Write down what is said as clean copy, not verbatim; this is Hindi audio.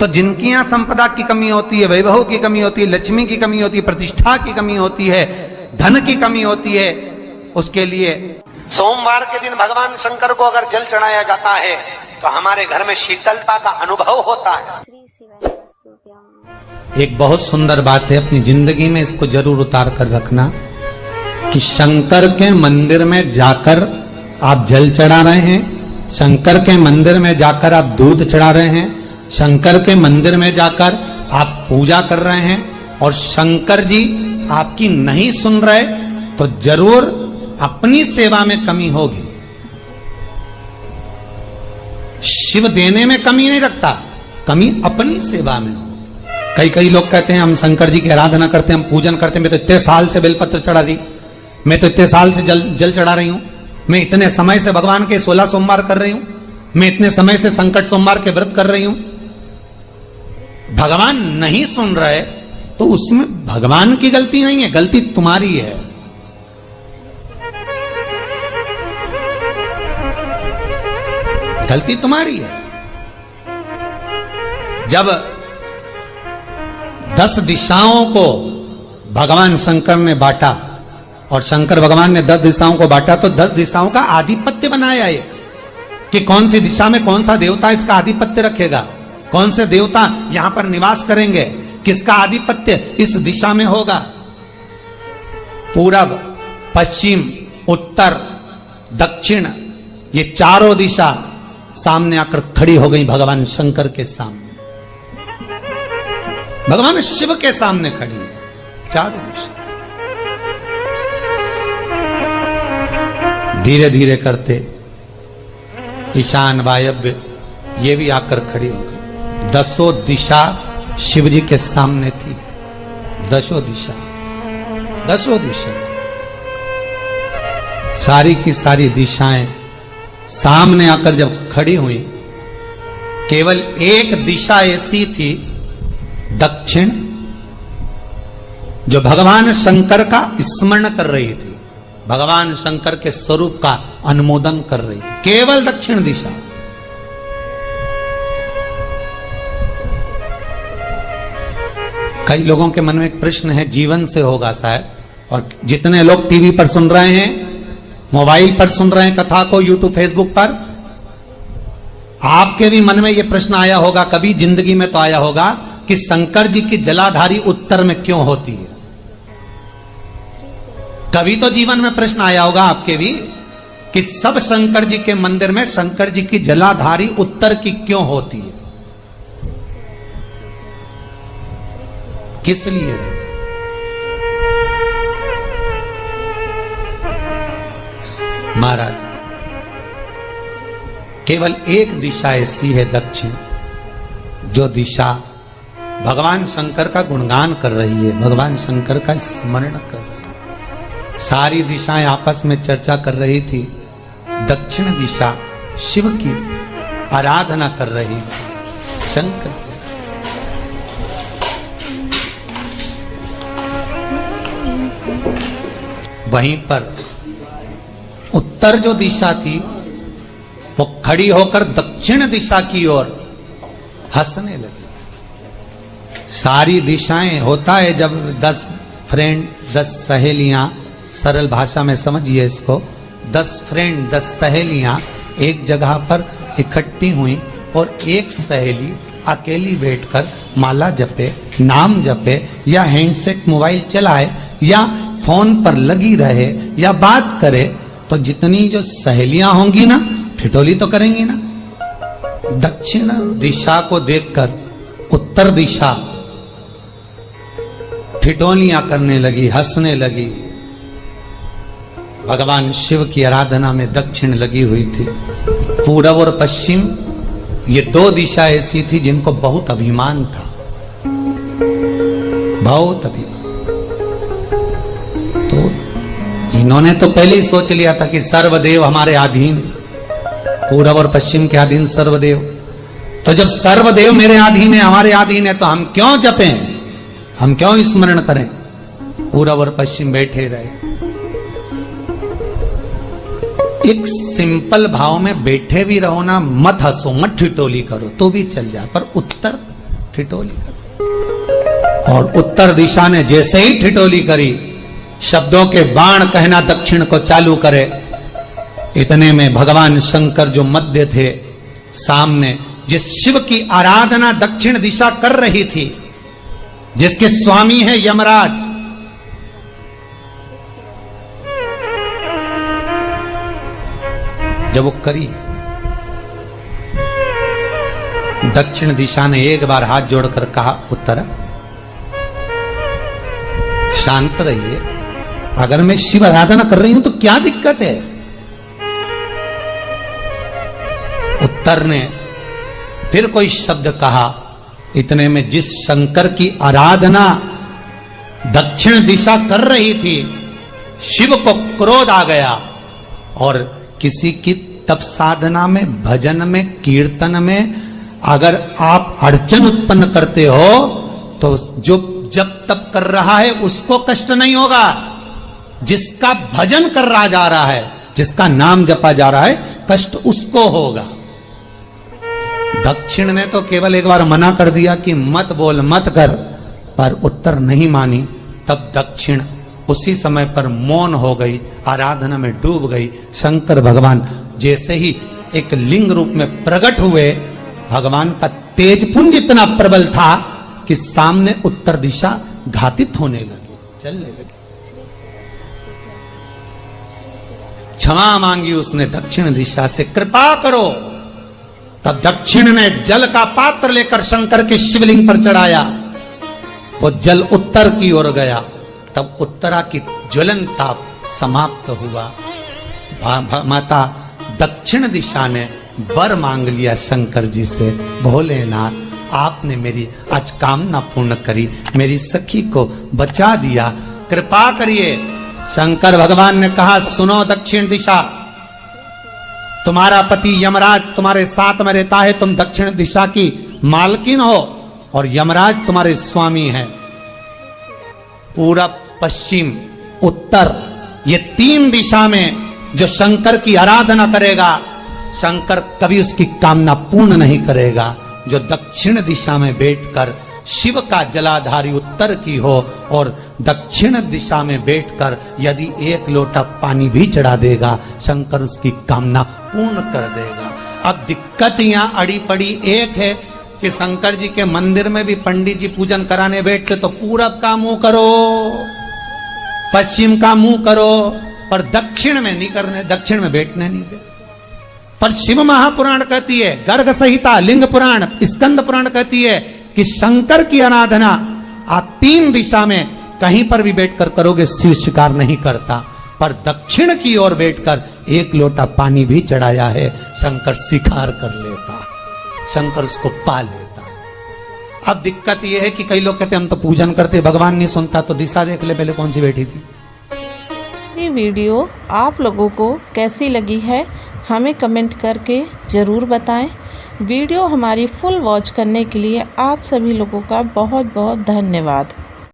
तो जिनकी यहां संपदा की कमी होती है, वैभव की कमी होती है, लक्ष्मी की कमी होती है, प्रतिष्ठा की कमी होती है, धन की कमी होती है, उसके लिए सोमवार के दिन भगवान शंकर को अगर जल चढ़ाया जाता है तो हमारे घर में शीतलता का अनुभव होता है। एक बहुत सुंदर बात है, अपनी जिंदगी में इसको जरूर उतार कर रखना कि शंकर के मंदिर में जाकर आप जल चढ़ा रहे हैं, शंकर के मंदिर में जाकर आप दूध चढ़ा रहे हैं, शंकर के मंदिर में जाकर आप पूजा कर रहे हैं और शंकर जी आपकी नहीं सुन रहे तो जरूर अपनी सेवा में कमी होगी। शिव देने में कमी नहीं रखता, कमी अपनी सेवा में हो। कई लोग कहते हैं हम शंकर जी की आराधना करते हैं, हम पूजन करते हैं, मैं तो इतने साल से बेलपत्र चढ़ा दी, मैं तो इतने साल से जल चढ़ा रही हूं, मैं इतने समय से भगवान के 16 सोमवार कर रही हूं, मैं इतने समय से संकट सोमवार के व्रत कर रही हूं। भगवान नहीं सुन रहे तो उसमें भगवान की गलती नहीं है, गलती तुम्हारी है। गलती तुम्हारी है। जब 10 दिशाओं को भगवान शंकर ने बांटा और शंकर भगवान ने 10 दिशाओं को बांटा तो 10 दिशाओं का आधिपत्य बनाया है कि कौन सी दिशा में कौन सा देवता इसका आधिपत्य रखेगा, कौन से देवता यहां पर निवास करेंगे, किसका आधिपत्य इस दिशा में होगा। पूरब, पश्चिम, उत्तर, दक्षिण, ये चारों दिशा सामने आकर खड़ी हो गई भगवान शंकर के सामने, भगवान शिव के सामने खड़ी है चारों दिशा। धीरे धीरे करते ईशान, वायव्य ये भी आकर खड़ी हो गई। 10 दिशा शिव जी के सामने थी, 10 दिशा, 10 दिशा, सारी की सारी दिशाएं सामने आकर जब खड़ी हुई, केवल एक दिशा ऐसी थी दक्षिण, जो भगवान शंकर का स्मरण कर रही थी, भगवान शंकर के स्वरूप का अनुमोदन कर रही थी, केवल दक्षिण दिशा। कई लोगों के मन में एक प्रश्न है, जीवन से होगा शायद, और जितने लोग टीवी पर सुन रहे हैं, मोबाइल पर सुन रहे हैं कथा को, यूट्यूब, फेसबुक पर, आपके भी मन में यह प्रश्न आया होगा, कभी जिंदगी में तो आया होगा कि शंकर जी की जलाधारी उत्तर में क्यों होती है। कभी तो जीवन में प्रश्न आया होगा आपके भी कि सब शंकर जी के मंदिर में शंकर जी की जलाधारी उत्तर की क्यों होती है, किस लिए रहती? महाराज, केवल एक दिशा ऐसी है दक्षिण, जो दिशा भगवान शंकर का गुणगान कर रही है, भगवान शंकर का स्मरण कर रही है। सारी दिशाएं आपस में चर्चा कर रही थी, दक्षिण दिशा शिव की आराधना कर रही थी, शंकर। वहीं पर उत्तर जो दिशा थी वो खड़ी होकर दक्षिण दिशा की ओर हंसने लगी। सारी दिशाएं, होता है जब 10 फ्रेंड, 10 सहेलियां, सरल भाषा में समझिए इसको, 10 फ्रेंड, 10 सहेलियां एक जगह पर इकट्ठी हुई और एक सहेली अकेली बैठकर माला जपे, नाम जपे, या हैंडसेट मोबाइल चलाए, या फोन पर लगी रहे, या बात करे, तो जितनी जो सहेलियां होंगी ना, ठिठोली तो करेंगी ना। दक्षिण दिशा को देखकर उत्तर दिशा ठिठोलियां करने लगी, हंसने लगी। भगवान शिव की आराधना में दक्षिण लगी हुई थी। पूरब और पश्चिम, ये 2 दिशा ऐसी थी जिनको बहुत अभिमान था, बहुत अभिमान। तो इन्होंने तो पहले ही सोच लिया था कि सर्वदेव हमारे अधीन, पूरब और पश्चिम के अधीन सर्वदेव। तो जब सर्वदेव मेरे अधीन है, हमारे अधीन है, तो हम क्यों जपें, हम क्यों स्मरण करें। पूरब और पश्चिम बैठे रहे, एक सिंपल भाव में बैठे भी रहो ना, मत हंसो, मत ठिठोली करो तो भी चल जाए, पर उत्तर ठिठोली कर। और उत्तर दिशा ने जैसे ही ठिठोली करी, शब्दों के बाण कहना दक्षिण को चालू करे, इतने में भगवान शंकर जो मध्य थे सामने, जिस शिव की आराधना दक्षिण दिशा कर रही थी, जिसके स्वामी है यमराज, जब वो करी, दक्षिण दिशा ने एक बार हाथ जोड़कर कहा, उत्तरा शांत रहिए, अगर मैं शिव आराधना कर रही हूं तो क्या दिक्कत है। उत्तर ने फिर कोई शब्द कहा, इतने में जिस शंकर की आराधना दक्षिण दिशा कर रही थी, शिव को क्रोध आ गया और किसी की तप साधना में, भजन में, कीर्तन में अगर आप अड़चन उत्पन्न करते हो तो जो जब तप कर रहा है उसको कष्ट नहीं होगा, जिसका भजन कर रहा जा रहा है, जिसका नाम जपा जा रहा है, कष्ट उसको होगा। दक्षिण ने तो केवल एक बार मना कर दिया कि मत बोल, मत कर, पर उत्तर नहीं मानी। तब दक्षिण उसी समय पर मौन हो गई, आराधना में डूब गई। शंकर भगवान जैसे ही एक लिंग रूप में प्रकट हुए, भगवान का तेजपुंज इतना प्रबल था कि सामने उत्तर दिशा घातित होने लगी, चलने लगी। क्षमा मांगी उसने दक्षिण दिशा से, कृपा करो। तब दक्षिण ने जल का पात्र लेकर शंकर के शिवलिंग पर चढ़ाया, वो जल उत्तर की ओर गया। तब उत्तरा की ज्वलन ताप समाप्त हुआ। माता दक्षिण दिशा ने वर मांग लिया शंकर जी से, भोलेनाथ आपने मेरी आज कामना पूर्ण करी, मेरी सखी को बचा दिया, कृपा करिए। शंकर भगवान ने कहा, सुनो दक्षिण दिशा, तुम्हारा पति यमराज तुम्हारे साथ में रहता है, तुम दक्षिण दिशा की मालकिन हो और यमराज तुम्हारे स्वामी है। पूरब, पश्चिम, उत्तर, ये तीन दिशा में जो शंकर की आराधना करेगा, शंकर कभी उसकी कामना पूर्ण नहीं करेगा। जो दक्षिण दिशा में बैठकर शिव का जलाधारी उत्तर की हो और दक्षिण दिशा में बैठकर यदि एक लोटा पानी भी चढ़ा देगा, शंकर उसकी कामना पूर्ण कर देगा। अब दिक्कत यहाँ अड़ी पड़ी एक है कि शंकर जी के मंदिर में भी पंडित जी पूजन कराने बैठते तो पूरब का मुंह करो, पश्चिम का मुंह करो, पर दक्षिण में नहीं करने, दक्षिण में बैठने नहीं दे। पर शिव महापुराण कहती है, गर्ग संहिता, लिंग पुराण, स्कंद पुराण कहती है कि शंकर की आराधना आप तीन दिशा में कहीं पर भी बैठकर करोगे, शिव स्वीकार नहीं करता। पर दक्षिण की ओर बैठकर एक लोटा पानी भी चढ़ाया है, शंकर स्वीकार कर लेता, शंकर उसको पा लेता। अब दिक्कत यह है कि कई लोग कहते हम तो पूजन करते, भगवान नहीं सुनता, तो दिशा देख ले पहले कौन सी बैठी थी। ये वीडियो आप लोगों को कैसी लगी है हमें कमेंट करके ज़रूर बताएं। वीडियो हमारी फुल वॉच करने के लिए आप सभी लोगों का बहुत बहुत धन्यवाद।